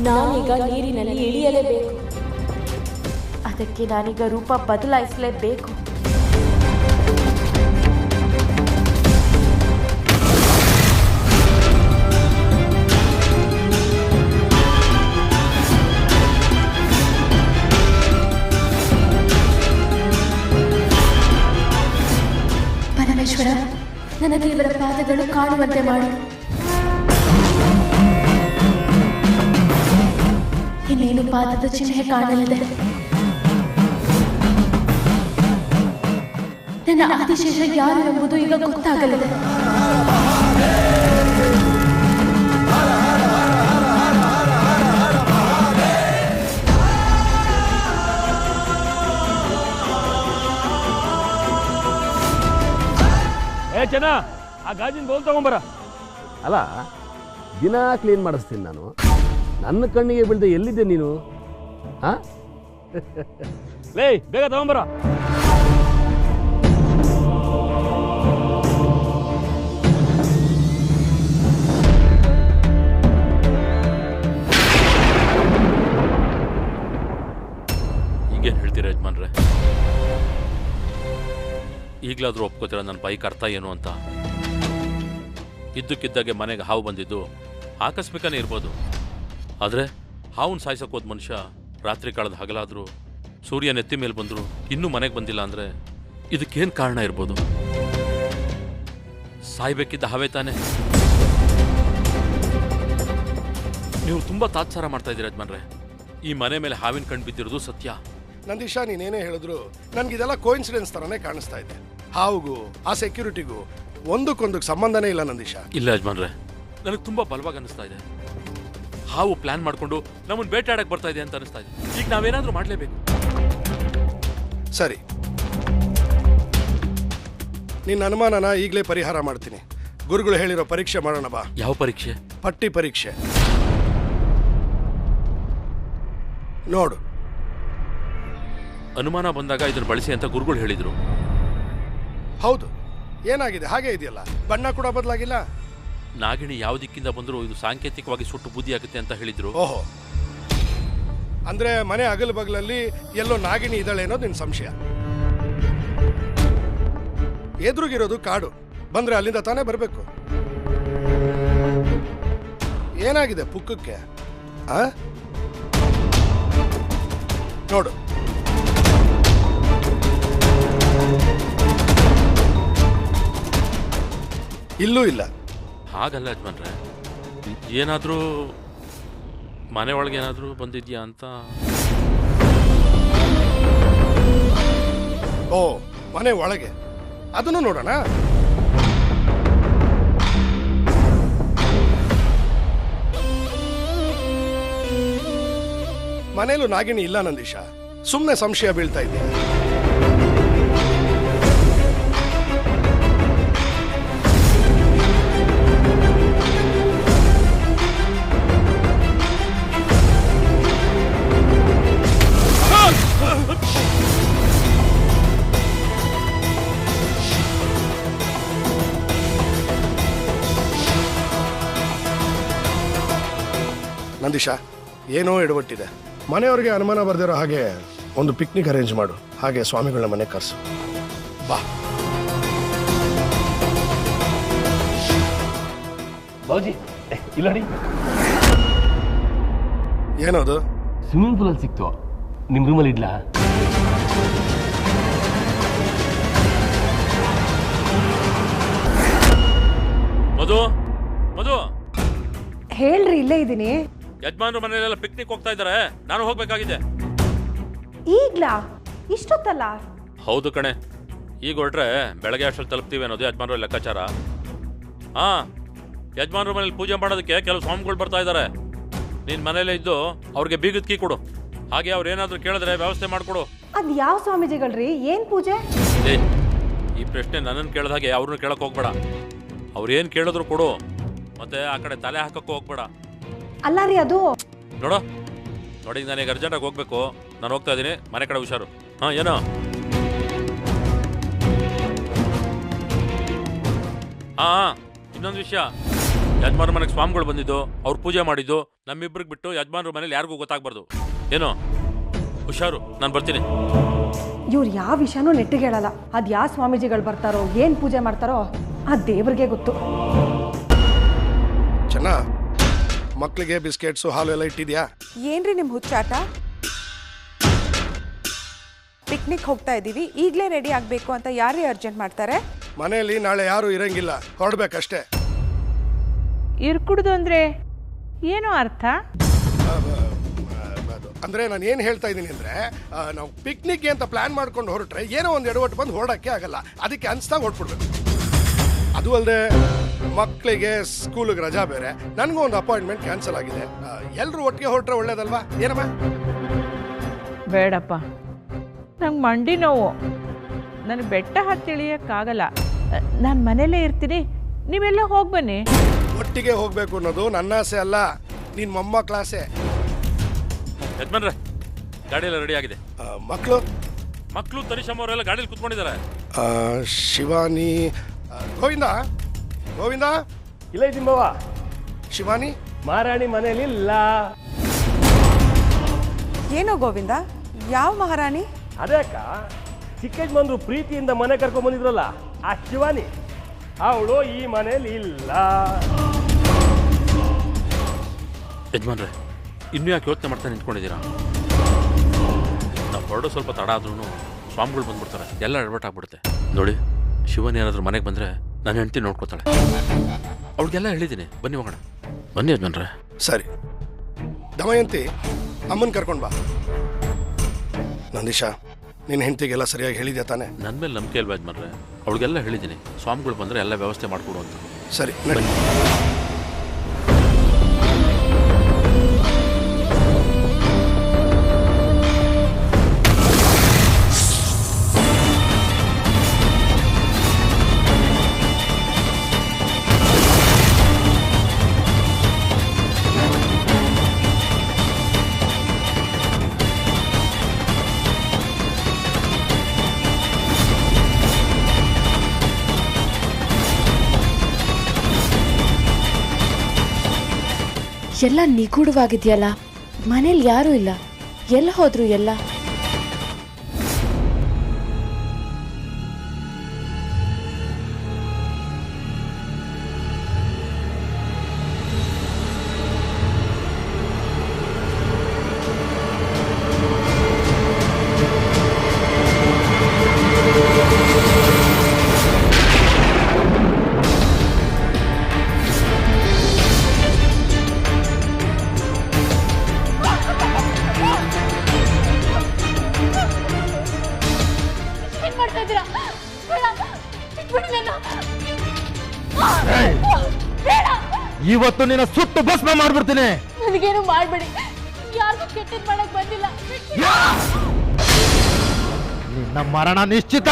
ನಾನೀಗ ನೀರಿನಲ್ಲಿ ಇಳಿಯಲೇಬೇಕು. ಅದಕ್ಕೆ ನಾನೀಗ ರೂಪ ಬದಲಾಯಿಸಲೇಬೇಕು. ಪರಮೇಶ್ವರ, ನನಗೆ ಇವರ ಪಾದಗಳು ಕಾಣುವಂತೆ ಮಾಡು. ಇನ್ನೇನು ಪಾದದ ಚಿಹ್ನೆ ಕಾಣಲಿದೆ. ನನ್ನ ಆದಿಶೇಷ ಯಾರು ಎಂಬುದು ಈಗ ಗೊತ್ತಾಗಲಿದೆ. ಚೆನ್ನ, ಆ ಗಾಜಿನ ಬೌಲ್ ತಗೊಂಬರ. ಅಲ್ಲ, ದಿನ ಕ್ಲೀನ್ ಮಾಡಿಸ್ತೀನಿ ನಾನು. ನನ್ನ ಕಣ್ಣಿಗೆ ಬೀಳ್ದೆ ಎಲ್ಲಿದ್ದೆ ನೀನು? ಹಾ, ಲೇ ಬೇಗ ತಗೊಂಬರ. ಈಗೇನು ಹೇಳ್ತೀರಾ ಯಜಮಾನ್ರೆ? ಈಗಲಾದರೂ ಒಪ್ಕೋತೀರ ನನ್ನ ಬೈಕ್ ಅರ್ಥ ಏನು ಅಂತ? ಇದ್ದಕ್ಕಿದ್ದಾಗೆ ಮನೆಗೆ ಹಾವು ಬಂದಿದ್ದು ಆಕಸ್ಮಿಕನೇ ಇರ್ಬೋದು, ಆದರೆ ಹಾವನ್ನ ಸಾಯಿಸೋಕೋದ್ ಮನುಷ್ಯ ರಾತ್ರಿ ಕಾಲದ ಹಗಲಾದರೂ ಸೂರ್ಯ ನೆತ್ತಿ ಮೇಲೆ ಬಂದರೂ ಇನ್ನೂ ಮನೆಗೆ ಬಂದಿಲ್ಲ ಅಂದರೆ ಇದಕ್ಕೇನು ಕಾರಣ ಇರ್ಬೋದು? ಸಾಯ್ಬೇಕಿದ್ದ ಹಾವೇ ತಾನೆ. ನೀವು ತುಂಬ ತಾತ್ಸಾರ ಮಾಡ್ತಾ ಇದ್ದೀರ ಯಜಮಾನ್ರೆ. ಈ ಮನೆ ಮೇಲೆ ಹಾವಿನ ಕಣ್ಣು ಬಿದ್ದಿರೋದು ಸತ್ಯ. ನಂದೀಶಾ, ನೀನೇನೇ ಹೇಳಿದ್ರು ನನ್ಗಿದೆಲ್ಲ ಕೋಇನ್ಸಿಡೆನ್ಸ್ ತರನೇ ಕಾಣಿಸ್ತಾ ಇದೆ. ಹಾವುಗೂ ಆ ಸೆಕ್ಯೂರಿಟಿಗೂ ಒಂದಕ್ಕೊಂದಕ್ಕೆ ಸಂಬಂಧನೇ ಇಲ್ಲ ನಂದೀಶಾ. ಇಲ್ಲ ಯಜಮಾನ್ರೆ, ನನಗೆ ತುಂಬಾ ಬಲವಾಗಿ ಅನಿಸ್ತಾ ಇದೆ. ಹಾವು ಪ್ಲಾನ್ ಮಾಡ್ಕೊಂಡು ನಮ್ಮನ್ನು ಬೇಟೆಯಾಡಕ್ಕೆ ಬರ್ತಾ ಇದೆ ಅಂತ ಅನಿಸ್ತಾ ಇದೆ. ಈಗ ನಾವೇನಾದ್ರೂ ಮಾಡಲೇಬೇಕು. ಸರಿ, ನಿನ್ನ ಅನುಮಾನನ ಈಗಲೇ ಪರಿಹಾರ ಮಾಡ್ತೀನಿ. ಗುರುಗಳು ಹೇಳಿರೋ ಪರೀಕ್ಷೆ ಮಾಡೋಣ ಬಾ. ಯಾವ ಪರೀಕ್ಷೆ? ಪಟ್ಟಿ ಪರೀಕ್ಷೆ. ನೋಡು. ಅನುಮಾನ ಬಂದಾಗ ಇದನ್ನು ಬಳಸಿ ಅಂತ ಗುರುಗಳು ಹೇಳಿದ್ರು. ಹೌದು, ಏನಾಗಿದೆ? ಹಾಗೆ ಇದೆಯಲ್ಲ, ಬಣ್ಣ ಕೂಡ ಬದಲಾಗಿಲ್ಲ. ನಾಗಿಣಿ ಯಾವ ದಿಕ್ಕಿಂದ ಬಂದರೂ ಇದು ಸಾಂಕೇತಿಕವಾಗಿ ಸುಟ್ಟು ಬೂದಿ ಆಗುತ್ತೆ ಅಂತ ಹೇಳಿದ್ರು. ಓಹೋ, ಅಂದ್ರೆ ಮನೆ ಅಗಲ ಬಗಲಲ್ಲಿ ಎಲ್ಲೋ ನಾಗಿಣಿ ಇದ್ದಾಳೆ ಅನ್ನೋದು ನಿನ್ ಸಂಶಯ. ಎದುರುಗಿರೋದು ಕಾಡು, ಬಂದ್ರೆ ಅಲ್ಲಿಂದ ತಾನೇ ಬರಬೇಕು. ಏನಾಗಿದೆ ಪುಕ್ಕಕ್ಕೆ? ನೋಡು. ಇಲ್ಲೂ ಇಲ್ಲ. ಹಾಗಲ್ಲ ಯಜಮಾನ್ರೆ, ಏನಾದರೂ ಮನೆ ಒಳಗೆ ಏನಾದರೂ ಬಂದಿದ್ಯಾ ಅಂತ. ಓ, ಮನೆ ಒಳಗೆ, ಅದನ್ನು ನೋಡೋಣ. ಮನೇಲೂ ನಾಗಿಣಿ ಇಲ್ಲ ನಂದೀಶ, ಸುಮ್ಮನೆ ಸಂಶಯ ಬೀಳ್ತಾ ಇದೆಯಾ? ನಂದೀಶ, ಏನೋ ಎಡವಟ್ಟಿದೆ. ಮನೆಯವ್ರಿಗೆ ಅನುಮಾನ ಬರ್ದಿರೋ ಹಾಗೆ ಒಂದು ಪಿಕ್ನಿಕ್ ಅರೇಂಜ್ ಮಾಡು. ಹಾಗೆ ಸ್ವಾಮಿಗಳನ್ನ ಮನೆ ಕರ್ಸು ಬಾ. ಬಾಬುಜಿ, ಇಲ್ಲ ನೋಡಿ. ಏನದು? ಸ್ವಿಮ್ಮಿಂಗ್ ಪೂಲಲ್ಲಿ ಸಿಕ್ತು. ನಿಮ್ಮ ರೂಮಲ್ಲಿ ಇಡ್ಲಾ? ಮಧು, ಮಧು ಹೇಳ್ರಿ, ಇಲ್ಲೇ ಇದ್ದೀನಿ. ಯಜಮಾನ್ರು ಮನೆಯಲ್ಲೆಲ್ಲ ಪಿಕ್ನಿಕ್ ಹೋಗ್ತಾ ಇದ್ದಾರೆ, ನಾನು ಹೋಗ್ಬೇಕಾಗಿದೆ. ಈಗ್ಲಾ? ಇಷ್ಟೊತ್ತಲ್ಲ? ಹೌದು ಕಣೆ, ಈಗ ಹೊರಟ್ರೆ ಬೆಳಗ್ಗೆ ಅಷ್ಟಲ್ಲಿ ತಲುಪ್ತೀವಿ ಅನ್ನೋದು ಯಜಮಾನ್ರ ಲೆಕ್ಕಾಚಾರ. ಹಾ, ಯಜಮಾನ್ರ ಮನೇಲಿ ಪೂಜೆ ಮಾಡೋದಕ್ಕೆ ಕೆಲವು ಸ್ವಾಮಿಗಳು ಬರ್ತಾ ಇದ್ದಾರೆ. ನೀನ್ ಮನೇಲೇ ಇದ್ದು ಅವ್ರಿಗೆ ಬೀಗದ ಕೀ ಕೊಡು. ಹಾಗೆ ಅವ್ರು ಏನಾದ್ರು ಕೇಳಿದ್ರೆ ವ್ಯವಸ್ಥೆ ಮಾಡ್ಕೊಡು. ಅದ್ ಯಾವ ಸ್ವಾಮೀಜಿಗಳ್ರಿ? ಏನ್ ಪೂಜೆ? ಈ ಪ್ರಶ್ನೆ ನನ್ನನ್ನು ಕೇಳಿದ ಹಾಗೆ ಅವ್ರನ್ನ ಕೇಳಕ್ ಹೋಗ್ಬೇಡ. ಅವ್ರೇನ್ ಕೇಳಿದ್ರು ಕೊಡು, ಮತ್ತೆ ಆ ಕಡೆ ತಲೆ ಹಾಕಕ್ಕೂ ಹೋಗ್ಬೇಡ. ಅಲ್ಲ ರೀ, ಅದು ನೋಡಿ, ನಾನೀಗ ಅರ್ಜೆಂಟಾಗಿ ಹೋಗ್ಬೇಕು. ನಾನು ಹೋಗ್ತಾ ಇದ್ದೀನಿ, ಮನೆ ಕಡೆ ಹುಷಾರು. ಹಾ, ಏನೋ? ಹಾ, ಇನ್ನೊಂದು ವಿಷಯ, ಯಜಮಾನ್ರ ಮನೆಗೆ ಸ್ವಾಮಿಗಳು ಬಂದಿದ್ದು ಅವ್ರು ಪೂಜೆ ಮಾಡಿದ್ದು ನಮ್ಮಿಬ್ರಿಗೆ ಬಿಟ್ಟು ಯಜಮಾನ್ರ ಮನೇಲಿ ಯಾರಿಗೂ ಗೊತ್ತಾಗ್ಬಾರ್ದು. ಏನೋ ಹುಷಾರು, ನಾನು ಬರ್ತೀನಿ. ಇವ್ರು ಯಾವ ವಿಷಯನೂ ನೆಟ್ಟಿಗೆ ಹೇಳಲ್ಲ. ಅದು ಯಾವ ಸ್ವಾಮೀಜಿಗಳು ಬರ್ತಾರೋ ಏನು ಪೂಜೆ ಮಾಡ್ತಾರೋ ಆ ದೇವ್ರಿಗೆ ಗೊತ್ತು. ಚೆನ್ನ, ಮಕ್ಕಳಿಗೆ ಬಿಸ್ಕೆಟ್ಸು ಹಾಲು ಎಲ್ಲ ಇಟ್ಟಿದ್ಯಾ? ಏನ್ರಿ ನಿಮ್ಮ ಹುಚ್ಚಾಟ? ಪಿಕ್ನಿಕ್ ಹೋಗ್ತಾ ಇದ್ದೀವಿ, ಈಗಲೇ ರೆಡಿ ಆಗಬೇಕು ಅಂತ ಯಾರೇ ಅರ್ಜೆಂಟ್ ಮಾಡ್ತಾರೆ? ಮನೆಯಲ್ಲಿ ನಾಳೆ ಯಾರು ಇರಂಗಿಲ್ಲ, ಹೊರಡ್ಬೇಕಷ್ಟೇ. ಇರ್ಕುಡ್ದು ಅಂದ್ರೆ ಏನೋ ಅರ್ಥ? ಅಂದ್ರೆ ನಾನು ಏನು ಹೇಳ್ತಾ ಇದ್ದೀನಿ ಅಂದ್ರೆ, ನಾವು ಪಿಕ್ನಿಕ್ಗೆ ಅಂತ ಪ್ಲಾನ್ ಮಾಡ್ಕೊಂಡು ಹೊರಟ್ರೆ ಏನೋ ಒಂದು ಎಡವಟ್ಟು ಬಂದು ಹೊರಡಕ್ಕೆ ಆಗಲ್ಲ. ಅದಕ್ಕೆ ಅನ್ಸ್ದಾಗ ಹೊರಟ್ಬಿಡ್ಬೇಕು. ಅದು ಅಲ್ಲದೆ ಮಕ್ಕಳಿಗೆ ಸ್ಕೂಲಿಗೆ ರಜಾ ಬೇರೆ, ನನಗೂ ಒಂದು ಅಪಾಯಿಂಟ್ಮೆಂಟ್ ಕ್ಯಾನ್ಸಲ್ ಆಗಿದೆ. ಎಲ್ಲರೂ ಒಟ್ಟಿಗೆ ಹೊರಟ್ರೆ ಒಳ್ಳೇದಲ್ವಾ? ಏನಮ್ಮ? ಬೇಡಪ್ಪ, ನಂಗೆ ಮಂಡಿ ನೋವು. ನನಗೆ ಬೆಟ್ಟ ಹತ್ತಿ ಇಳಿಯೋಕ್ಕಾಗಲ್ಲ. ನಾನು ಮನೇಲೇ ಇರ್ತೀನಿ, ನೀವೆಲ್ಲ ಹೋಗಿ ಬನ್ನಿ. ಒಟ್ಟಿಗೆ ಹೋಗ್ಬೇಕು ಅನ್ನೋದು ನನ್ನ ಆಸೆ ಅಲ್ಲ, ನಿನ್ನ ಮೊಮ್ಮಕ್ಕಳ ಆಸೆ. ಯಜಮಾನ್ರೆ, ಗಾಡಿ ಎಲ್ಲ ರೆಡಿ ಆಗಿದೆ. ಮಕ್ಕಳು ತನಿಷಮ್ಮ ಅವರೆಲ್ಲ ಗಾಡಿಯಲ್ಲಿ ಕುತ್ಕೊಂಡಿದ್ದಾರೆ. ಶಿವಾನಿ, ಗೋವಿಂದ ಇಲ್ಲ ಇದ್ದೀನಿ ಬಾವ. ಶಿವಾನಿ ಮಹಾರಾಣಿ ಮನೇಲಿ ಇಲ್ಲ. ಏನೋ ಗೋವಿಂದ, ಯಾವ ಮಹಾರಾಣಿ? ಅದೇ ಅಕ್ಕ, ಚಿಕ್ಕ ಯಜಮಾನ್ರು ಪ್ರೀತಿಯಿಂದ ಮನೆ ಕರ್ಕೊಂಡ್ ಬಂದಿದ್ರಲ್ಲ, ಆ ಶಿವಾನಿ, ಅವಳು ಈ ಮನೇಲಿ ಇಲ್ಲ. ಯಜಮಾನ್ರೆ, ಇನ್ನೂ ಯಾಕೆ ಯೋಚನೆ ಮಾಡ್ತಾ ನಿಂತ್ಕೊಂಡಿದ್ದೀರಾ? ನಾವು ಹೊರಡೋ ಸ್ವಲ್ಪ ತಡ ಆದ್ರೂ ಸ್ವಾಮಿಗಳು ಬಂದ್ಬಿಡ್ತಾರೆ, ಎಲ್ಲ ಎಡವಟ್ಟಾಗ್ಬಿಡುತ್ತೆ. ನೋಡಿ, ಶಿವನ್ ಏನಾದರೂ ಮನೆಗೆ ಬಂದರೆ ನನ್ನ ಹೆಂಡತಿ ನೋಡ್ಕೋತಾಳೆ. ಅವ್ಳಿಗೆಲ್ಲ ಹೇಳಿದ್ದೀನಿ, ಬನ್ನಿ ಹೋಗೋಣ. ಬನ್ನಿ ಯಜಮಾನ್ರೆ. ಸರಿ, ದಮಯಂತಿ ಅಮ್ಮನ್ ಕರ್ಕೊಂಡು ಬಾ. ನಂದೀಶಾ, ನಿನ್ನ ಹೆಂಡತಿಗೆಲ್ಲ ಸರಿಯಾಗಿ ಹೇಳಿದ್ಯಾ ತಾನೆ? ನನ್ನ ಮೇಲೆ ನಂಬಿಕೆ ಅಲ್ವಾ ಯಜಮಾನ್ರೆ? ಅವ್ಳಿಗೆಲ್ಲ ಹೇಳಿದ್ದೀನಿ, ಸ್ವಾಮಿಗಳು ಬಂದರೆ ಎಲ್ಲ ವ್ಯವಸ್ಥೆ ಮಾಡಿಕೊಡು ಅಂತ. ಸರಿ, ನಡಿ. ಎಲ್ಲ ನಿಗೂಢವಾಗಿದೆಯಲ್ಲ, ಮನೇಲಿ ಯಾರೂ ಇಲ್ಲ, ಎಲ್ಲ ಹೋದ್ರು ಎಲ್ಲ? ಇವತ್ತು ನಿನ್ನ ಸುಟ್ಟು ಭಸ್ಮ ಮಾಡ್ಬಿಡ್ತೀನಿ. ನನಗೇನು ಮಾಡಬೇಡಿ, ಯಾರಿಗೂ ಕೆಟ್ಟದ್ ಮಾಡಕ್ ಬಂದಿಲ್ಲ. ನಿನ್ನ ಮರಣ ನಿಶ್ಚಿತ.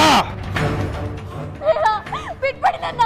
ಬಿಟ್ಬಿಡಿ ನನ್ನ.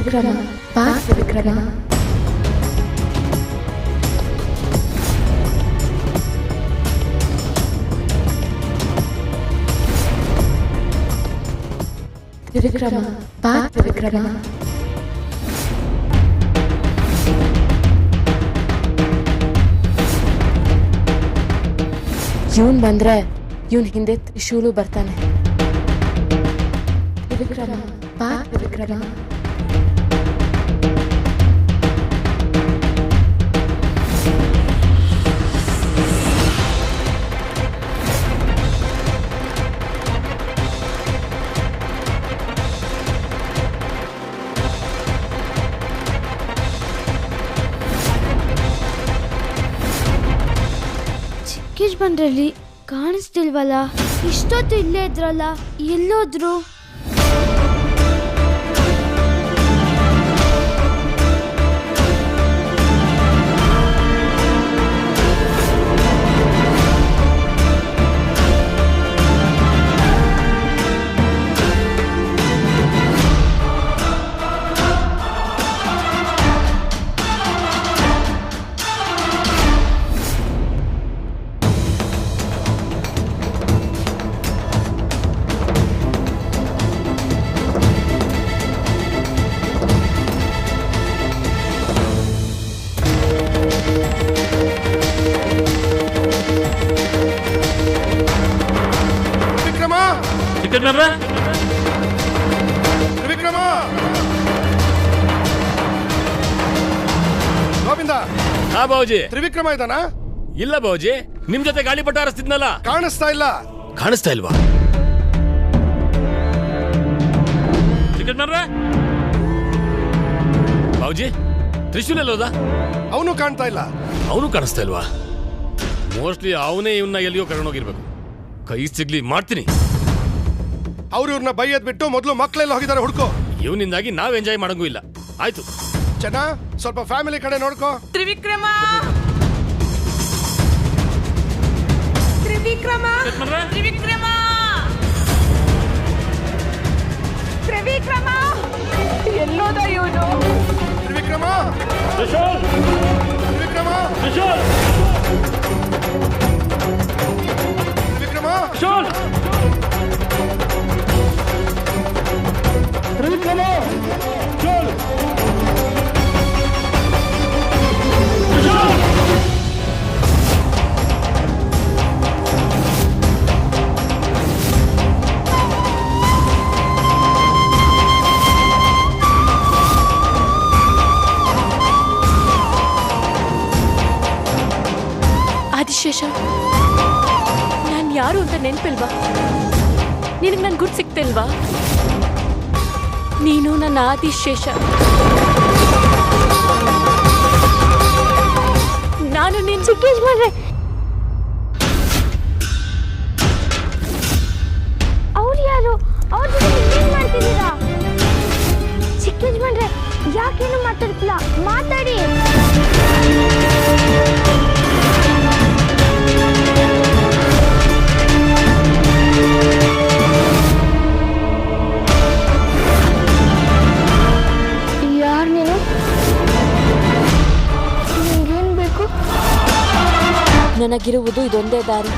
ತ್ರಿವಿಕ್ರಮ ಬಾ ತ್ರಿವಿಕ್ರಮ. ತ್ರಿವಿಕ್ರಮ ಬಾ ತ್ರಿವಿಕ್ರಮ. ಇವನ್ ಬಂದ್ರೆ ಇವನ್ ಹಿಂದೆ ತ್ರಿಶೂಲು ಬರ್ತಾನೆ. ತ್ರಿವಿಕ್ರಮ ಬಾ ತ್ರಿವಿಕ್ರಮ. ಚಿಕ್ಕೇಶ್ ಬಂದ್ರಲ್ಲಿ ಕಾಣಿಸ್ತಿಲ್ವಲ್ಲ? ಇಷ್ಟೊತ್ತು ಇಲ್ಲೇ ಇದ್ರಲ್ಲ, ಎಲ್ಲೋದ್ರು? ತ್ರಿವಿಕ್ರಮ ಗೋವಿಂದ. ಹಾ ಬಾವುಜಿ. ತ್ರಿವಿಕ್ರಮ ಇದ್ದಾನಾ? ಇಲ್ಲ ಬಾವುಜಿ, ನಿಮ್ ಜೊತೆ ಗಾಳಿಪಟ ಹಾರಿಸ್ತಿದ್ನಲ್ಲ. ಕಾಣಿಸ್ತಾ ಇಲ್ಲ. ಕಾಣಿಸ್ತಾ ಇಲ್ವಾ? ಬಾವುಜಿ, ತ್ರಿಶೂಲ್ ಎಲ್ಲೋದ? ಅವನು ಕಾಣ್ತಾ ಇಲ್ಲ. ಅವನು ಕಾಣಿಸ್ತಾ ಇಲ್ವಾ? ಮೋಸ್ಟ್ಲಿ ಅವನೇ ಇವನ್ನ ಎಲ್ಲಿಯೋ ಕರ್ಕೊಂಡೋಗಿರ್ಬೇಕು. ಕೈ ಸಿಗ್ಲಿ ಮಾಡ್ತೀನಿ. ಅವ್ರು ಇವ್ರನ್ನ ಬೈಯದ್ ಬಿಟ್ಟು ಮೊದಲು ಮಕ್ಕಳೆಲ್ಲ ಹೋಗಿದ್ದಾರೆ, ಹುಡ್ಕೋ. ಇವನಿಂದಾಗಿ ನಾವ್ ಎಂಜಾಯ್ ಮಾಡಂಗೂ ಇಲ್ಲ. ಆಯ್ತು ಚೆನ್ನ, ಸ್ವಲ್ಪ ಫ್ಯಾಮಿಲಿ ಕಡೆ ನೋಡ್ಕೋ. ತ್ರಿವಿಕ್ರಮ ತ್ರಿವಿಕ್ರಮ ತ್ರಿವಿಕ್ರಮ ತ್ರಿವಿಕ್ರಮ ಎಲ್ಲೋದ ಇವನು? ತ್ರಿವಿಕ್ರಮ ತ್ರಿವಿಕ್ರಮ ತ್ರಿವಿಕ್ರಮ ಆದಿಶೇಷ, ನಾನ್ ಯಾರು ಅಂತ ನೆನ್ಪಿಲ್ವಾ? ನಿನಗೆ ನನ್ ಗುರ್ತು ಸಿಕ್ತಿಲ್ವಾ? ನೀನು ನನ್ನ ಆದಿಶೇಷ. ನಾನು ನಿನ್ ಚಿಕ್ಕೇಶ್ ಬಂದ್ರೆ ಅವ್ರು ಯಾರು? ಅವ್ರ ಜೊತೆ ಏನ್ ಮಾಡ್ತಿದ್ದೀರಾ? ಚಿಕ್ಕೇಶ್ ಬಂದ್ರೆ ಯಾಕೇನು ಮಾತಾಡ್ತಿಲ್ಲ? ಮಾತಾಡಿ. ಯಾರು ನೀನು? ನಿಂಗೇನ್ ಬೇಕು? ನನಗಿರುವುದು ಇದೊಂದೇ ದಾರಿ.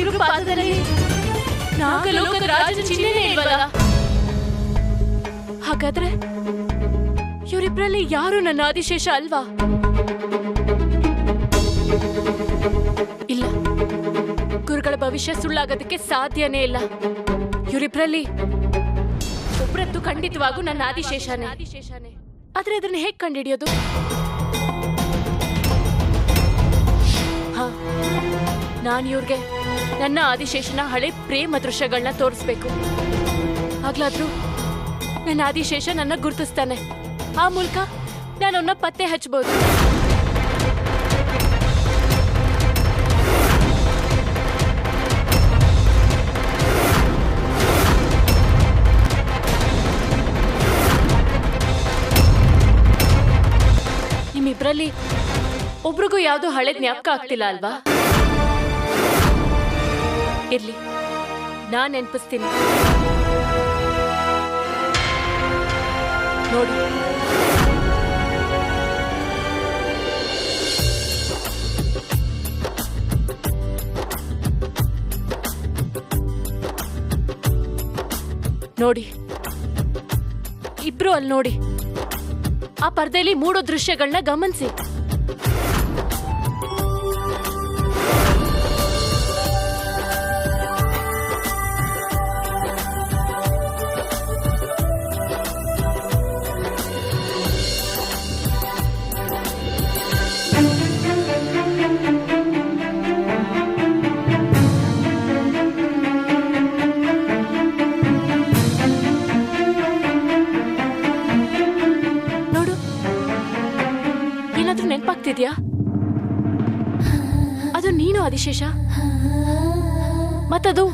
ಇವರಿಬ್ರು ಪಾದದಲ್ಲಿ ನಾಗಲೋಕದ ರಾಜನ ಚಿಹ್ನೆನೇ ಇಲ್ವಲ್ಲ? ಹಾಗಾದ್ರೆ ಇವರಿಬ್ರಲ್ಲಿ ಯಾರು ನನ್ನ ಆದಿಶೇಷ ಅಲ್ವಾ? ಇಲ್ಲ, ಗುರುಗಳ ಭವಿಷ್ಯ ಸುಳ್ಳಾಗೋದಕ್ಕೆ ಸಾಧ್ಯನೇ ಇಲ್ಲ. ಇವರಿಬ್ರಲ್ಲಿ ಒಬ್ರದ್ದು ಖಂಡಿತವಾಗೂ ನನ್ನ ಆದಿಶೇಷನೇ. ಆದ್ರೆ ಇದನ್ನ ಹೇಗ್ ಕಂಡುಹಿಡಿಯೋದು? ನಾನು ಇವ್ರಿಗೆ ನನ್ನ ಆದಿಶೇಷನ ಹಳೆ ಪ್ರೇಮ ದೃಶ್ಯಗಳನ್ನ ತೋರಿಸ್ಬೇಕು. ಆಗ್ಲಾದ್ರೂ ನನ್ನ ಆದಿಶೇಷ ನನ್ನ ಗುರುತಿಸ್ತಾನೆ. ಆ ಮೂಲಕ ನಾನು ಅವನ್ನ ಪತ್ತೆ ಹಚ್ಚಬಹುದು. ನಿಮ್ಮಿಬ್ರಲ್ಲಿ ಒಬ್ರಿಗೂ ಯಾವ್ದು ಹಳೆ ಜ್ಞಾಪಕ ಆಗ್ತಿಲ್ಲ ಅಲ್ವಾ? ಇರ್ಲಿ, ನಾನ್ ನೆನ್ಪಿಸ್ತೀನಿ. ನೋಡಿ, ನೋಡಿ, ಇಬ್ರು ಅಲ್ಲಿ ನೋಡಿ. ಆ ಪರ್ದೆಯಲ್ಲಿ ಮೂಡೋ ದೃಶ್ಯಗಳನ್ನ ಗಮನಿಸಿ. ನೆನಪಾಗ್ತಿದ್ಯಾ? ಅದು ನೀನು ಆದಿಶೇಷ, ಮತ್ತದು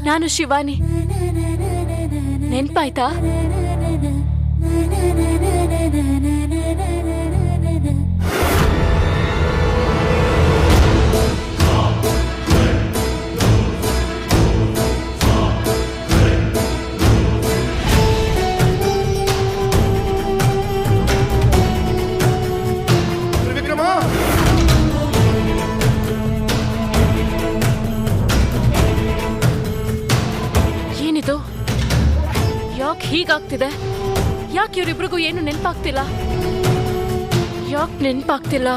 ನಾನು ಶಿವಾನಿ. ನೆನಪಾಯ್ತಾ? ಯಾಕೆ ಹೀಗಾಗ್ತಿದೆ? ಯಾಕೆ ಇವರಿಬ್ರಿಗೂ ಏನು ನೆನಪಾಗ್ತಿಲ್ಲ? ಯಾಕೆ ನೆನಪಾಗ್ತಿಲ್ಲ?